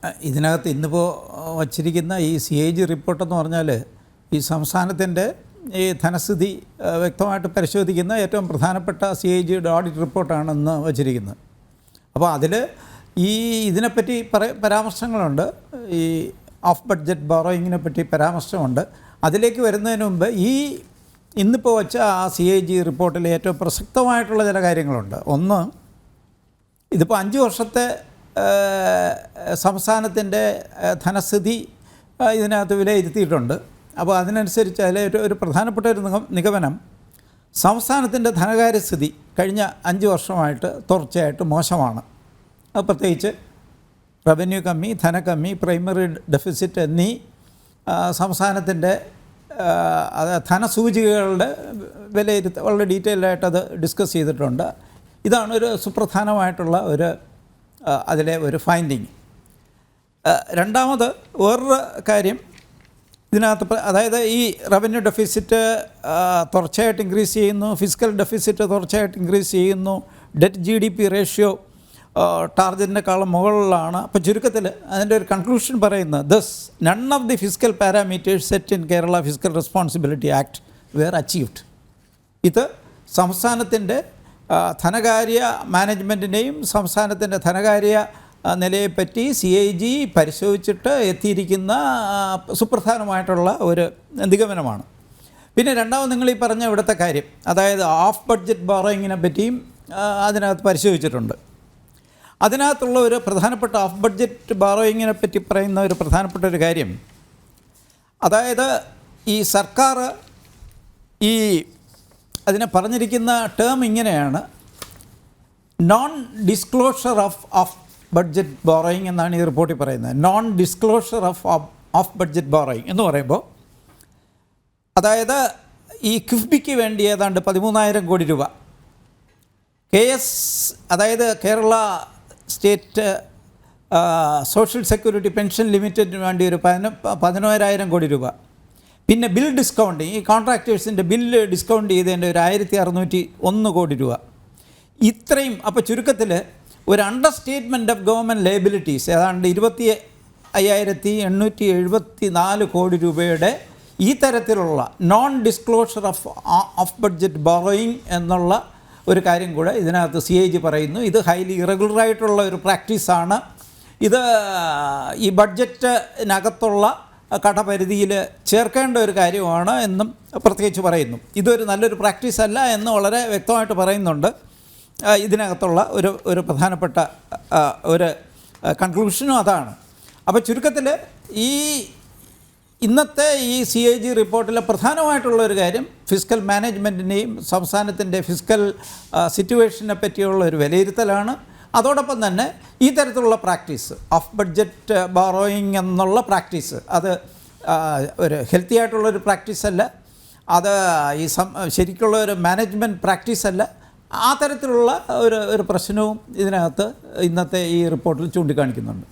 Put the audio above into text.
ഇതിനകത്ത് ഇന്നിപ്പോൾ വച്ചിരിക്കുന്ന ഈ CAG റിപ്പോർട്ടെന്ന് പറഞ്ഞാൽ ഈ സംസ്ഥാനത്തിൻ്റെ ഈ ധനസ്ഥിതി വ്യക്തമായിട്ട് പരിശോധിക്കുന്ന ഏറ്റവും പ്രധാനപ്പെട്ട CAGയുടെ ഓഡിറ്റ് റിപ്പോർട്ടാണ് ഇന്ന് വച്ചിരിക്കുന്നത്. അപ്പോൾ അതിൽ ഇതിനെപ്പറ്റി പരാമർശങ്ങളുണ്ട്. ഈ ഓഫ് ബഡ്ജറ്റ് ബോറോയിങ്ങിനെ പറ്റി പരാമർശമുണ്ട്. അതിലേക്ക് വരുന്നതിന് മുമ്പ് ഇന്നിപ്പോൾ വച്ച ആ CAG റിപ്പോർട്ടിൽ ഏറ്റവും പ്രസക്തമായിട്ടുള്ള ചില കാര്യങ്ങളുണ്ട്. ഒന്ന്, ഇതിപ്പോൾ 5 വർഷത്തെ സംസ്ഥാനത്തിൻ്റെ ധനസ്ഥിതി ഇതിനകത്ത് വിലയിരുത്തിയിട്ടുണ്ട്. അപ്പോൾ അതിനനുസരിച്ച് അതിലെ ഒരു പ്രധാനപ്പെട്ട ഒരു നിഗമനം, സംസ്ഥാനത്തിൻ്റെ ധനകാര്യസ്ഥിതി കഴിഞ്ഞ 5 വർഷമായിട്ട് തുടർച്ചയായിട്ട് മോശമാണ്. അത് പ്രത്യേകിച്ച് റവന്യൂ കമ്മി, ധനക്കമ്മി, പ്രൈമറി ഡെഫിസിറ്റ് എന്നീ സംസ്ഥാനത്തിൻ്റെ ധനസൂചികകളുടെ വിലയിരുത്തൽ വളരെ ഡീറ്റെയിൽഡായിട്ടത് ഡിസ്കസ് ചെയ്തിട്ടുണ്ട്. ഇതാണ് ഒരു സുപ്രധാനമായിട്ടുള്ള അതിലെ ഒരു ഫൈൻഡിങ്. രണ്ടാമത് വേറൊരു കാര്യം ഇതിനകത്ത്, അതായത് ഈ റവന്യൂ ഡെഫിസിറ്റ് തുടർച്ചയായിട്ട് ഇൻക്രീസ് ചെയ്യുന്നു, ഫിസിക്കൽ ഡെഫിസിറ്റ് തുടർച്ചയായിട്ട് ഇൻക്രീസ് ചെയ്യുന്നു, ഡെറ്റ് GDP റേഷ്യോ ടാർഗറ്റിനേക്കാളും മുകളിലാണ്. അപ്പോൾ ചുരുക്കത്തിൽ അതിൻ്റെ ഒരു കൺക്ലൂഷൻ പറയുന്നത്, thus none of the fiscal parameters set in Kerala fiscal responsibility act were achieved. ഇത് സംസ്ഥാനത്തിൻ്റെ ധനകാര്യ മാനേജ്മെൻറ്റിനെയും സംസ്ഥാനത്തിൻ്റെ ധനകാര്യ നിലയെപ്പറ്റി CAG പരിശോധിച്ചിട്ട് എത്തിയിരിക്കുന്ന സുപ്രധാനമായിട്ടുള്ള ഒരു നിഗമനമാണ്. പിന്നെ രണ്ടാമത് നിങ്ങൾ ഈ പറഞ്ഞ ഇവിടുത്തെ കാര്യം, അതായത് ഓഫ് ബഡ്ജറ്റ് ബോറോയിങ്ങിനെ പറ്റിയും അതിനകത്ത് പരിശോധിച്ചിട്ടുണ്ട്. അതിനകത്തുള്ള ഒരു പ്രധാനപ്പെട്ട ഓഫ് ബഡ്ജറ്റ് ബോറോയിങ്ങിനെ പറ്റി പറയുന്ന ഒരു പ്രധാനപ്പെട്ട ഒരു കാര്യം, അതായത് ഈ സർക്കാർ അതിനെ പറഞ്ഞിരിക്കുന്ന ടേം ഇങ്ങനെയാണ്, non disclosure of budget borrowing എന്നാണ് ഈ റിപ്പോർട്ടിൽ പറയുന്നത്. Non disclosure of budget borrowing എന്ന് പറയുമ്പോൾ, അതായത് ഈ കിഫ്ബിക്ക് വേണ്ടി ഏതാണ്ട് 13,000 കോടി രൂപ, അതായത് Kerala state social security pension ലിമിറ്റഡിന് വേണ്ടി ഒരു 11,000 കോടി രൂപ, പിന്നെ ബിൽ ഡിസ്കൗണ്ടിങ്, ഈ കോൺട്രാക്ടേഴ്സിൻ്റെ ബില്ല് ഡിസ്കൗണ്ട് ചെയ്തതിൻ്റെ ഒരു 1,601 കോടി രൂപ, ഇത്രയും. അപ്പോൾ ചുരുക്കത്തിൽ ഒരു under statement of government liabilities ഏതാണ്ട് 25,874 കോടി രൂപയുടെ ഈ തരത്തിലുള്ള non disclosure of budget borrowing എന്നുള്ള ഒരു കാര്യം കൂടെ ഇതിനകത്ത് CAG പറയുന്നു. ഇത് ഹൈലി ഇറഗുലറായിട്ടുള്ള ഒരു പ്രാക്ടീസാണ്. ഇത് ഈ ബഡ്ജറ്റിനകത്തുള്ള കടപരിധിയിൽ ചേർക്കേണ്ട ഒരു കാര്യമാണ് എന്നും പ്രത്യേകിച്ച് പറയുന്നു. ഇതൊരു നല്ലൊരു പ്രാക്ടീസ് അല്ല എന്ന് വളരെ വ്യക്തമായിട്ട് പറയുന്നുണ്ട്. ഇതിനകത്തുള്ള ഒരു പ്രധാനപ്പെട്ട ഒരു കൺക്ലൂഷനും അതാണ്. അപ്പോൾ ചുരുക്കത്തിൽ ഇന്നത്തെ ഈ CAG റിപ്പോർട്ടിലെ പ്രധാനമായിട്ടുള്ള ഒരു കാര്യം ഫിസിക്കൽ മാനേജ്മെൻറ്റിനെയും സംസ്ഥാനത്തിൻ്റെ ഫിസിക്കൽ സിറ്റുവേഷനെ പറ്റിയുള്ള ഒരു വിലയിരുത്തലാണ്. അതോടൊപ്പം തന്നെ ഈ തരത്തിലുള്ള പ്രാക്ടീസ് ഓഫ് ബഡ്ജറ്റ് ബോറോയിങ് എന്നുള്ള പ്രാക്ടീസ് അത് ഒരു ഹെൽത്തി ആയിട്ടുള്ളൊരു പ്രാക്ടീസല്ല, അത് ശരിക്കുള്ള ഒരു മാനേജ്മെൻറ്റ് പ്രാക്ടീസല്ല. ആ തരത്തിലുള്ള ഒരു പ്രശ്നവും ഇതിനകത്ത് ഇന്നത്തെ ഈ റിപ്പോർട്ടിൽ ചൂണ്ടിക്കാണിക്കുന്നുണ്ട്.